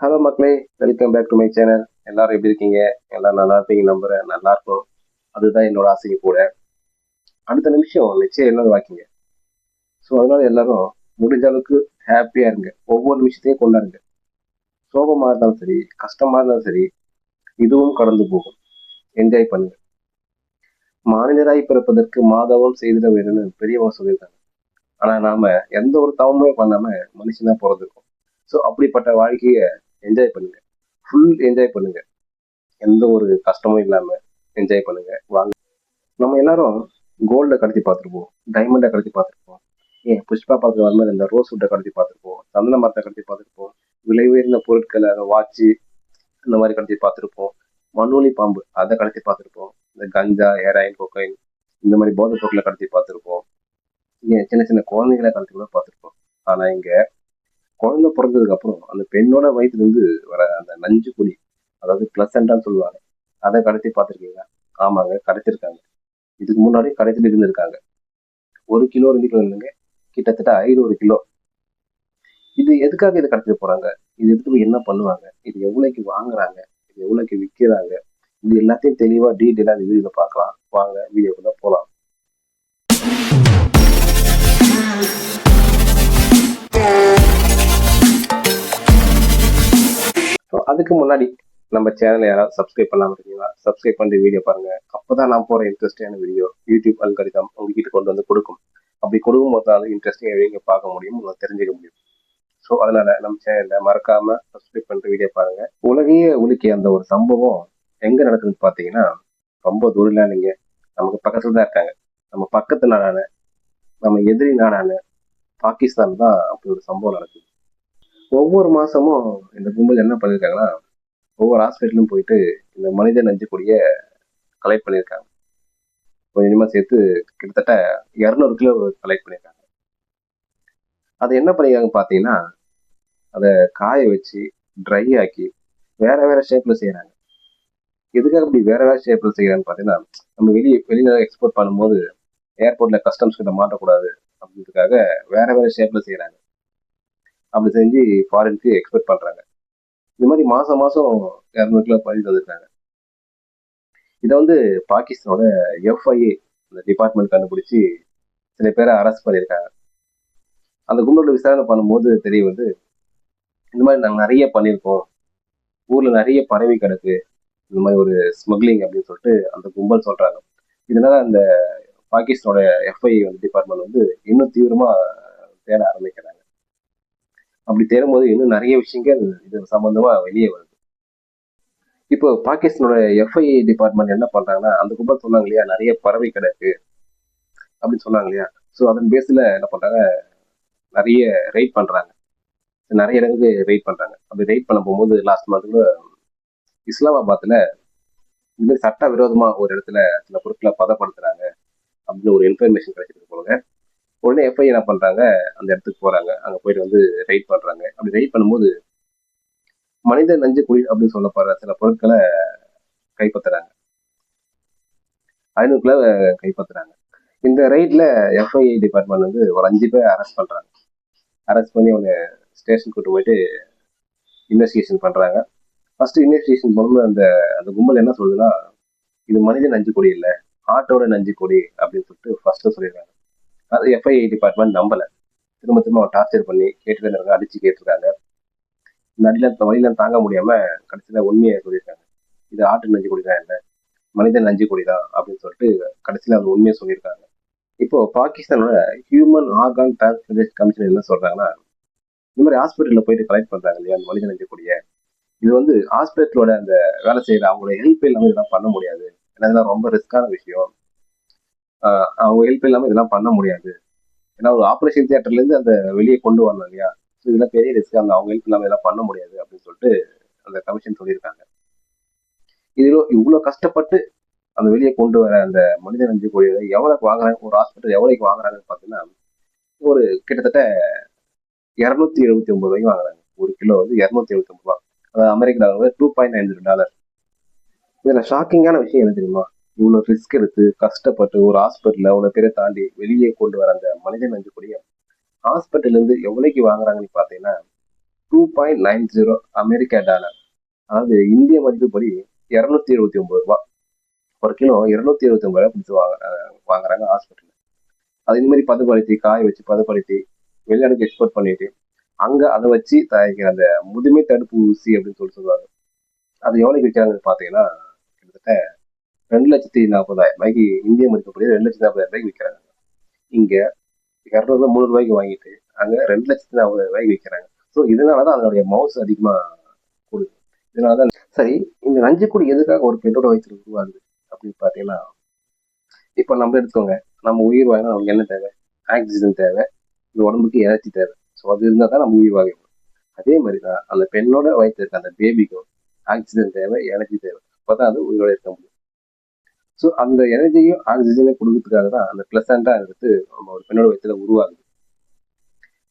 Hello மக்களே, welcome back to my channel. எல்லாரும் எப்படி இருக்கீங்க? எல்லாரும் நல்லா இருப்பீங்க நம்புறேன். நல்லா இருக்கும். அதுதான் என்னோட ஆசையும் கூட. அடுத்த நிமிஷம் நிச்சயம் என்னது வாக்கிங்க. ஸோ அதனால எல்லாரும் முடிஞ்ச அளவுக்கு ஹாப்பியா இருங்க. ஒவ்வொரு விஷயத்தையும் கொண்டாடுங்க. சோகமா இருந்தாலும் சரி, கஷ்டமா இருந்தாலும் சரி, இதுவும் கடந்து போகும். என்ஜாய் பண்ணுங்க. மானிடராய் பிறப்பதற்கு மாதவம் செய்திட வேணும்னு பெரியவங்க சொல்லியிருக்காங்க. ஆனா நாம எந்த ஒரு தவமே பண்ணாம மனுஷனா பிறந்திருக்கோம். ஸோ அப்படிப்பட்ட வாழ்க்கையை என்ஜாய் பண்ணுங்க. ஃபுல் என்ஜாய் பண்ணுங்க. எந்த ஒரு கஷ்டமும் இல்லாம என்ஜாய் பண்ணுங்க. வாங்க. நம்ம எல்லாரும் கோல்ட கடத்தி பார்த்துருப்போம், டைமண்டை கடத்தி பார்த்துருப்போம், ஏன் புஷ்பா படத்துல வர மாதிரி இந்த ரோஸ் வுட்டை கடத்தி பார்த்துருப்போம், சந்தன மரத்தை கடத்தி பார்த்துருப்போம், விலை உயர்ந்த பொருட்களை அதை வாட்சி இந்த மாதிரி கடத்தி பார்த்துருப்போம், மண்ணுளி பாம்பு அதை கடத்தி பார்த்துருப்போம், இந்த கஞ்சா ஹெராயின் கொக்கைன் இந்த மாதிரி போதைப் பொருட்களை கடத்தி பார்த்துருப்போம், ஏன் சின்ன சின்ன குழந்தைகளை கடத்தி கூட பார்த்துருப்போம். ஆனா இங்க குழந்தை பிறந்ததுக்கு அப்புறம் அந்த பெண்ணோட வயிற்றுல இருந்து வர அந்த நஞ்சு குடி, அதாவது பிளசண்டான்னு சொல்லுவாங்க, அதை கடத்தி பார்த்துருக்கீங்களா? ஆமாங்க, கடத்திருக்காங்க. இதுக்கு முன்னாடி கடத்திட்டு இருந்திருக்காங்க. 1 கிலோ 2 கிலோ இல்லைங்க, கிட்டத்தட்ட 500 கிலோ. இது எதுக்காக இதை கடத்திட்டு போறாங்க? இது எடுத்து போய் என்ன பண்ணுவாங்க? இது எவ்வளவுக்கு வாங்குறாங்க? இது எவ்வளவுக்கு விற்கிறாங்க? இது எல்லாத்தையும் தெளிவா டீட்டெயிலா இந்த வீடியோல பார்க்கலாம். வாங்க வீடியோக்குள்ள போலாம். அதுக்கு முன்னாடி நம்ம சேனலை யாராவது சப்ஸ்கிரைப் பண்ணாம இருக்கீங்களா? சப்ஸ்கிரைப் பண்ணி வீடியோ பாருங்க. அப்பதான் நான் போற இன்ட்ரெஸ்டிங்கான வீடியோ யூடியூப் அல்காரிதம் உங்ககிட்ட கொண்டு வந்து கொடுக்கும். அப்படி கொடுக்கும் போது தான் இன்ட்ரெஸ்டிங் வீடியோ பார்க்க முடியும், உங்களுக்கு தெரிஞ்சுக்க முடியும். ஸோ அதனால நம்ம சேனலை மறக்காம சப்ஸ்கிரைப் பண்ணிட்டு வீடியோ பாருங்க. உலகையே உலுக்கிய அந்த ஒரு சம்பவம் எங்க நடக்குதுன்னு பார்த்தீங்கன்னா, ரொம்ப தூரம் இல்லைங்க, நமக்கு பக்கத்துல தான் இருக்காங்க. நம்ம பக்கத்து நாடான, நம்ம எதிரி நாடான பாகிஸ்தான் தான் அப்படி ஒரு சம்பவம் நடக்குது. ஒவ்வொரு மாசமும் இந்த கும்பல் என்ன பண்ணிருக்காங்கன்னா, ஒவ்வொரு ஹாஸ்பிட்டலும் போயிட்டு இந்த மனித நஞ்சு கொடிய கலெக்ட் பண்ணியிருக்காங்க. கொஞ்சம் கொஞ்சமா சேர்த்து கிட்டத்தட்ட 200 கிலோ கலெக்ட் பண்ணியிருக்காங்க. அதை என்ன பண்ணிருக்காங்க பார்த்தீங்கன்னா, அதை காய வச்சு ட்ரை ஆக்கி வேற வேற ஷேப்ல செய்யறாங்க. எதுக்காக அப்படி வேற வேற ஷேப்ல செய்யறாங்கன்னு பார்த்தீங்கன்னா, நம்ம வெளிநாடு எக்ஸ்போர்ட் பண்ணும்போது ஏர்போர்ட்ல கஸ்டம்ஸ் கிட்ட மாட்டக்கூடாது அப்படின்றதுக்காக வேற வேற ஷேப்ல செய்யறாங்க. அப்படி செஞ்சு ஃபாரினுக்கு எக்ஸ்போர்ட் பண்றாங்க. இந்த மாதிரி மாசம் மாசம் 200 கிலோ பண்ணிட்டு வந்திருக்காங்க. இதை வந்து பாகிஸ்தானோட எஃப்ஐஏ அந்த டிபார்ட்மெண்ட் கண்டுபிடிச்சு சில பேரை அரெஸ்ட் பண்ணியிருக்காங்க. அந்த கும்பலோட விசாரணை பண்ணும்போது தெரிய வந்து, இந்த மாதிரி நாங்கள் நிறைய பண்ணியிருக்கோம், ஊர்ல நிறைய பரவி கிடக்கு இந்த மாதிரி ஒரு ஸ்மக்லிங் அப்படின்னு சொல்லிட்டு அந்த கும்பல் சொல்றாங்க. இதனால அந்த பாகிஸ்தானோட எஃப்ஐஏ வந்து டிபார்ட்மெண்ட் வந்து இன்னும் தீவிரமா தேட ஆரம்பிக்கிறாங்க. அப்படி தேடும்போது இன்னும் நிறைய விஷயங்கள் இது சம்பந்தமா வெளியே வருது. இப்போ பாகிஸ்தானோட எஃப்ஐஏ டிபார்ட்மெண்ட் என்ன பண்றாங்கன்னா, அந்த கும்பல் சொன்னாங்க இல்லையா நிறைய பறவை கிடக்கு அப்படின்னு சொன்னாங்க இல்லையா. ஸோ அதன் பேஸ்ல என்ன பண்றாங்க, நிறைய ரைட் பண்றாங்க. நிறைய இடங்களுக்கு ரைட் பண்றாங்க. அப்படி ரைட் பண்ண போகும்போது லாஸ்ட் மந்த்ல இஸ்லாமாபாத்ல இந்த சட்ட விரோதமா ஒரு இடத்துல சில பொருட்களை பதப்படுத்துறாங்க அப்படின்னு ஒரு இன்ஃபர்மேஷன் கிடைச்சிருக்கு போல. உடனே எஃப்ஐ என்ன பண்றாங்க, அந்த இடத்துக்கு போறாங்க. அங்க போயிட்டு வந்து ரைட் பண்றாங்க. அப்படி ரைட் பண்ணும்போது மனித நஞ்சு குழி அப்படின்னு சொல்லப்படுற சில பொருட்களை கைப்பற்றுறாங்க. 500 கிலோ கைப்பற்றுறாங்க. இந்த ரைட்ல எஃப்ஐஐ டிபார்ட்மெண்ட் வந்து ஒரு 5 பேர் அரெஸ்ட் பண்றாங்க. அரெஸ்ட் பண்ணி அவங்க ஸ்டேஷன் கூட்டு போயிட்டு இன்வெஸ்டிகேஷன் பண்றாங்க. ஃபர்ஸ்ட் இன்வெஸ்டிகேஷன் பண்ணும்போது அந்த அந்த கும்பல் என்ன சொல்லுதுன்னா, இது மனித நஞ்சு கொடி இல்லை, ஆட்டோட நஞ்சு கொடி அப்படின்னு சொல்லிட்டு ஃபர்ஸ்ட் சொல்லிடுறாங்க. அது எஃப்ஐஐ டிபார்ட்மெண்ட் நம்பல. திரும்ப திரும்ப டார்ச்சர் பண்ணி கேட்டுருக்காங்க, அடிச்சு கேட்டிருக்காங்க. இந்த வழியெல்லாம் தாங்க முடியாம கடைசியில உண்மையை சொல்லியிருக்காங்க. இது ஆட்டு நஞ்சு கொடி தான் இல்லை, மனித நஞ்சு கொடி தான் அப்படின்னு சொல்லிட்டு கடைசியில அவங்க உண்மையை சொல்லியிருக்காங்க. இப்போ பாகிஸ்தானோட ஹியூமன் ஆர்கான் டிரான்ஸ்பிளேஷன் கமிஷன் என்ன சொல்றாங்கன்னா, இந்த மாதிரி ஹாஸ்பிட்டல்ல போயிட்டு கலெக்ட் பண்றாங்க இல்லையா அந்த மனித நஞ்சு கொடியை, இது வந்து ஹாஸ்பிட்டலோட அந்த வேலை செய்யற அவங்களோட ஹெல்ப் இல்லாம இதெல்லாம் பண்ண முடியாது. ஏன்னா இதெல்லாம் ரொம்ப ரிஸ்கான விஷயம். அவங்க ஹெல்ப் இல்லாம இதெல்லாம் பண்ண முடியாது. ஏன்னா ஒரு ஆப்ரேஷன் தியேட்டர்ல இருந்து அந்த வெளியே கொண்டு வரணும் இல்லையா. இதெல்லாம் பெரிய ரிஸ்க், அந்த அவங்க ஹெல்ப் இல்லாம இதெல்லாம் பண்ண முடியாது அப்படின்னு சொல்லிட்டு அந்த கமிஷன் சொல்லியிருக்காங்க. இதுல இவ்வளவு கஷ்டப்பட்டு அந்த வெளியே கொண்டு வர அந்த மனித நஞ்சு கோழிகளை எவ்வளவுக்கு வாங்குறாங்க, ஒரு ஹாஸ்பிட்டல் எவ்வளவுக்கு வாங்குறாங்கன்னு பாத்தீங்கன்னா, ஒரு கிட்டத்தட்ட 279 ரூபாய்க்கு வாங்குறாங்க. 1 கிலோ வந்து 279 ரூபாய். அதாவது அமெரிக்க டாலர் $2.90. இதுல ஷாக்கிங்கான விஷயம் என்ன தெரியுமா? இவ்வளவு ரிஸ்க் எடுத்து கஷ்டப்பட்டு ஒரு ஹாஸ்பிட்டல்ல அவ்வளவு பேரை தாண்டி வெளியே கொண்டு வர அந்த மனித நஞ்சு கொடியை ஹாஸ்பிட்டல்ல இருந்து எவ்வளவுக்கு வாங்குறாங்கன்னு பாத்தீங்கன்னா $2.90 அமெரிக்கா டாலர். அதாவது இந்திய மதிப்புப்படி 279 ரூபாய். ஒரு கிலோ 279 ரூபாய் கொடுத்து வாங்குறாங்க ஹாஸ்பிட்டல். அது இந்த மாதிரி பதப்படுத்தி காய வச்சு பதப்படுத்தி வெளிநாட்டுக்கு எக்ஸ்போர்ட் பண்ணிட்டு அங்க அதை வச்சு தயாரிக்கிற அந்த முதுமை தடுப்பு ஊசி அப்படின்னு சொல்லுவாங்க. அது எவ்வளவு விற்கிறாங்கன்னு பாத்தீங்கன்னா கிட்டத்தட்ட 2,40,000 இந்திய மதிப்புப்படி 2,40,000 விற்கிறாங்க. இங்க 200 300 வாங்கிட்டு அங்க 2,40,000 விற்கிறாங்க. ஸோ இதனாலதான் அதனுடைய மவுஸ் அதிகமா கொடுக்கும். இதனாலதான் சரி, இந்த நஞ்சுக்குடி எதுக்காக ஒரு பெண்ணோட வயிற்றுல உருவாகுது அப்படின்னு பாத்தீங்கன்னா, இப்ப நம்ம எடுத்துக்கோங்க, நம்ம உயிர் வாங்கினா நமக்கு என்ன தேவை? ஆக்சிஜன் தேவை, இந்த உடம்புக்கு எனர்ஜி தேவை. ஸோ அது இருந்தால் தான் நம்ம உயிர் வாங்கணும். அதே மாதிரி தான் அந்த பெண்ணோட வயிற்று இருக்க அந்த பேபிக்கும் ஆக்சிஜன் தேவை, எனர்ஜி தேவை. அப்பதான் அது உயிரோட இருக்க முடியும். ஸோ அந்த எனர்ஜியும் ஆக்சிஜனையும் கொடுக்கறதுக்காக தான் அந்த பிளசண்டா எடுத்து நம்ம ஒரு பெண்ணோட வயிற்றுல உருவாகுது.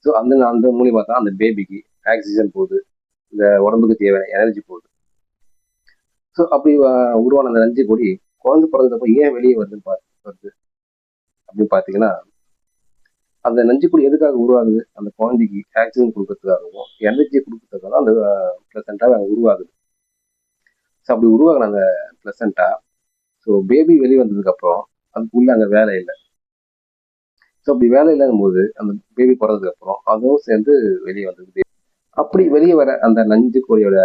ஸோ அந்த மூலியமா தான் அந்த பேபிக்கு ஆக்சிஜன் போகுது, இந்த உடம்புக்கு தேவையான எனர்ஜி போகுது. ஸோ அப்படி உருவான அந்த நஞ்சு கொடி குழந்தை பிறந்தப்போ ஏன் வெளியே வருது அப்படின்னு பாத்தீங்கன்னா, அந்த நஞ்சுக்குடி எதுக்காக உருவாகுது? அந்த குழந்தைக்கு ஆக்சிஜன் கொடுக்கறதுக்காகவும் எனர்ஜியை கொடுக்கறதுக்காக அந்த பிளசண்டா உருவாகுது. ஸோ அப்படி உருவாகின அந்த பிளசண்டா, ஸோ பேபி வெளியே வந்ததுக்கு அப்புறம் அதுக்குள்ள அங்கே வேலை இல்லை. ஸோ அப்படி வேலை இல்லாத போது அந்த பேபி பிறந்ததுக்கு அப்புறம் அதுவும் சேர்ந்து வெளியே வந்தது. அப்படி வெளியே வர அந்த நஞ்சு கோழியோட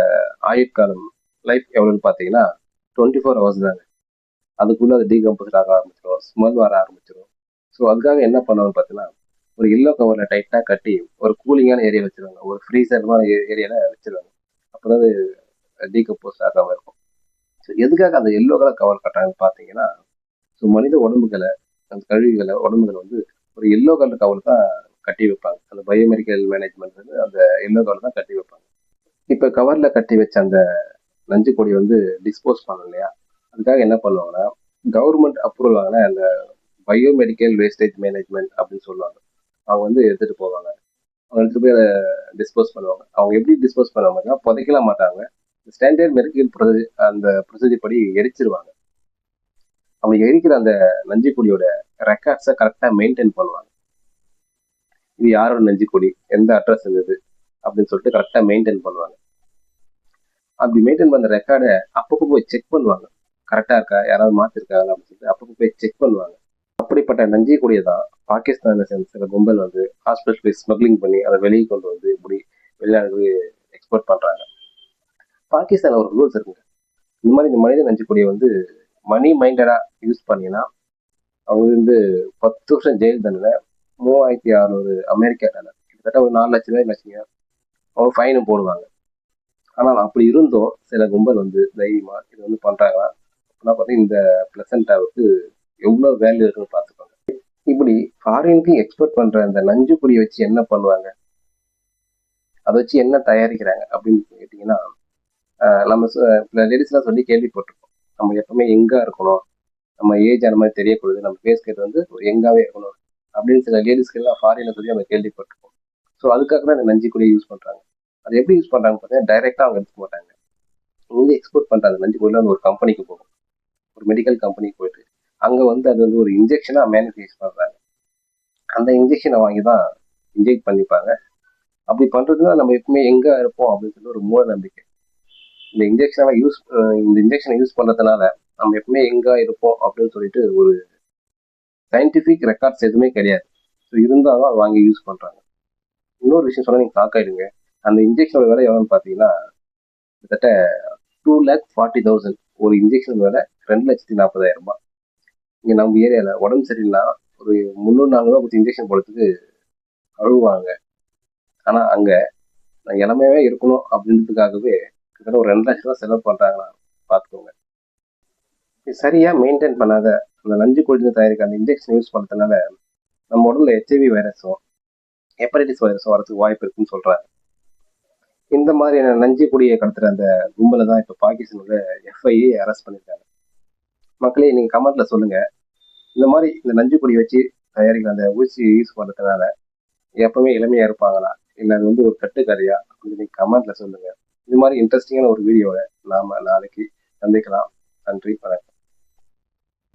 ஆயுட்காலம் லைஃப் எவ்வளோன்னு பார்த்தீங்கன்னா 24 hours தாங்க. அதுக்குள்ள அது டீகம்போஸ் ஆக ஆரம்பிச்சிடும், ஸ்மெல் வர ஆரம்பிச்சிடும். ஸோ அதுக்காக என்ன பண்ணுவாங்கன்னு பார்த்தீங்கன்னா, ஒரு எல்லோ கவர்ல டைட்டா கட்டி ஒரு கூலிங்கான ஏரியா வச்சிருவாங்க, ஒரு ஃப்ரீசர்மான ஏரியால வச்சிருவாங்க. அப்பதான் அது டீகம்போஸ் ஆகாம இருக்கும். ஸோ எதுக்காக அந்த எல்லோ கலர் கவர் கட்டுறாங்கன்னு பார்த்தீங்கன்னா, ஸோ மனித உடம்புகளை அந்த கழிவுகளை உடம்புகளை வந்து ஒரு எல்லோ கலர் கவர் தான் கட்டி வைப்பாங்க. அந்த பயோமெடிக்கல் மேனேஜ்மெண்ட் வந்து அந்த எல்லோ கவர் தான் கட்டி வைப்பாங்க. இப்போ கவர்ல கட்டி வச்ச அந்த நஞ்சு கொடி வந்து டிஸ்போஸ் பண்ணணும் இல்லையா? அதுக்காக என்ன பண்ணுவாங்கன்னா, கவர்மெண்ட் அப்ரூவல் வாங்கின அந்த பயோமெடிக்கல் வேஸ்டேஜ் மேனேஜ்மெண்ட் அப்படின்னு சொல்லுவாங்க. அவங்க வந்து எடுத்துட்டு போவாங்க. அவங்க எடுத்துட்டு போய் அதை டிஸ்போஸ் பண்ணுவாங்க. அவங்க எப்படி டிஸ்போஸ் பண்ணுவாங்கன்னா, புதைக்கலாம் மாட்டாங்க. ஸ்டாண்டர்ட் மெடிக்கல் அந்த ப்ரொசீஜர் படி எரிச்சிருவாங்க. அவங்க எரிக்கிற அந்த நஞ்சு கொடியோட ரெக்கார்ட்ஸை கரெக்டா மெயின்டைன் பண்ணுவாங்க. இது யாரோட நஞ்சு கொடி, எந்த அட்ரஸ் இருந்தது அப்படின்னு சொல்லிட்டு கரெக்டா மெயின்டைன் பண்ணுவாங்க. அப்படி மெயின்டைன் பண்ண ரெக்கார்டை அப்பப்போ போய் செக் பண்ணுவாங்க. கரெக்டா இருக்கா, யாராவது மாத்திருக்காங்க அப்படின்னு சொல்லிட்டு அப்பப்போ போய் செக் பண்ணுவாங்க. அப்படிப்பட்ட நஞ்சு கொடியை தான் பாகிஸ்தான்ல சேர்ந்த சில கும்பல் வந்து ஹாஸ்பிட்டல் போய் ஸ்மக்லிங் பண்ணி அதை வெளியே கொண்டு வந்து இப்படி வெளிநாடுகளுக்கு எக்ஸ்போர்ட் பண்றாங்க. பாகிஸ்தான் ஒரு ரூல்ஸ் இருக்குங்க. இந்த மாதிரி இந்த மனித நஞ்சு கொடியை வந்து மணி மைண்டடா யூஸ் பண்ணீங்கன்னா அவங்க வந்து 10 வருஷம் ஜெயில் தண்டனை, 3600 அமெரிக்கா டாலர், கிட்டத்தட்ட ஒரு 4 லட்சம் ரூபாய் வச்சுங்க, அவங்க ஃபைனும் போடுவாங்க. ஆனால் அப்படி இருந்தும் சில கும்பல் வந்து தைரியமா இது வந்து பண்றாங்களா அப்படின்னா பார்த்தீங்கன்னா இந்த பிளசண்டாவுக்கு எவ்வளவு வேல்யூ இருக்குன்னு பார்த்துக்கோங்க. இப்படி ஃபாரினுக்கு எக்ஸ்போர்ட் பண்ற அந்த நஞ்சு கொடியை வச்சு என்ன பண்ணுவாங்க, அதை வச்சு என்ன தயாரிக்கிறாங்க அப்படின்னு கேட்டீங்கன்னா, நம்ம லேடிஸ்லாம் சொல்லி கேள்விப்பட்டிருக்கோம், நம்ம எப்பவுமே எங்கா இருக்கணும், நம்ம ஏஜ் அந்த மாதிரி தெரியக்கூடாது, நம்ம ஃபேஸ் கட் வந்து எங்காவே இருக்கணும் அப்படின்னு சில லேடிஸ்க்கு எல்லாம் ஃபாரின்ல சொல்லி நம்ம கேள்விப்பட்டிருக்கோம். ஸோ அதுக்காக தான் இந்த நஞ்சு கொடியை யூஸ் பண்றாங்க. அது எப்படி யூஸ் பண்றாங்க பார்த்தீங்கன்னா, டைரக்டா அவங்க எடுத்துக்க மாட்டாங்க. இங்க எக்ஸ்போர்ட் பண்ற அந்த நஞ்சு கொடியில ஒரு கம்பெனிக்கு போகும், ஒரு மெடிக்கல் கம்பெனிக்கு போயிட்டு அங்க வந்து அது வந்து ஒரு இன்ஜெக்ஷனா மேனுஃபேக்சர் பண்றாங்க. அந்த இன்ஜெக்ஷனை வாங்கி தான் இன்ஜெக்ட் பண்ணிப்பாங்க. அப்படி பண்றதுனால நம்ம எப்பவுமே எங்க இருப்போம் அப்படின்னு சொல்லி ஒரு மூட நம்பிக்கை. இந்த இன்ஜெக்ஷனை யூஸ் பண்றதுனால நம்ம எப்பவுமே எங்க இருப்போம் அப்படின்னு சொல்லிட்டு ஒரு சயின்டிபிக் ரெக்கார்ட்ஸ் எதுவுமே கிடையாது. ஸோ இருந்தாலும் அதை வாங்கி யூஸ் பண்றாங்க. இன்னொரு விஷயம் சொன்னா நீங்க காக்காயிடுங்க, அந்த இன்ஜெக்ஷனோட விலை எவ்வளோன்னு பார்த்தீங்கன்னா கிட்டத்தட்ட 2,40,000. ஒரு இன்ஜெக்ஷன் விலை 2,40,000 ரூபாய். இங்க நம்ம ஏரியால உடம்பு சரியில்லைன்னா ஒரு 300-400 கொடுத்து இன்ஜெக்ஷன் போடுறதுக்கு அழுவாங்க. ஆனா அங்க நான் இளமையாவே இருக்கணும் அப்படின்றதுக்காகவே கிட்டத்தட்ட ஒரு 2 லட்சம் ரூபாய் செலவு பண்றாங்கன்னா பார்த்துக்கோங்க. சரியா மெயின்டைன் பண்ணாத அந்த நஞ்சு கொடிந்து தயாரிக்க அந்த இன்ஜெக்ஷன் யூஸ் பண்றதுனால நம்ம உடம்புல HIV வைரஸும் ஹெப்படைட்டிஸ் வைரஸும் வரதுக்கு வாய்ப்பு இருக்குன்னு சொல்றாங்க. இந்த மாதிரியான நஞ்சு கொடியை கடத்துற அந்த கும்பலை தான் இப்ப பாகிஸ்தானோட FIA அரெஸ்ட் பண்ணிருக்காங்க. மக்களே நீங்க கமெண்ட்ல சொல்லுங்க, இந்த மாதிரி இந்த நஞ்சு கொடி வச்சு தயாரிக்கிற அந்த ஊசி யூஸ் பண்றதுனால எப்பவுமே இளமையா இருப்பாங்களா, இல்ல அது வந்து ஒரு கட்டுக்கதையா அப்படின்னு நீங்க கமெண்ட்ல சொல்லுங்க. இது மாதிரி இன்ட்ரெஸ்டிங்கான ஒரு வீடியோவை நாம நாளைக்கு சந்திக்கலாம். நன்றி, வணக்கம்.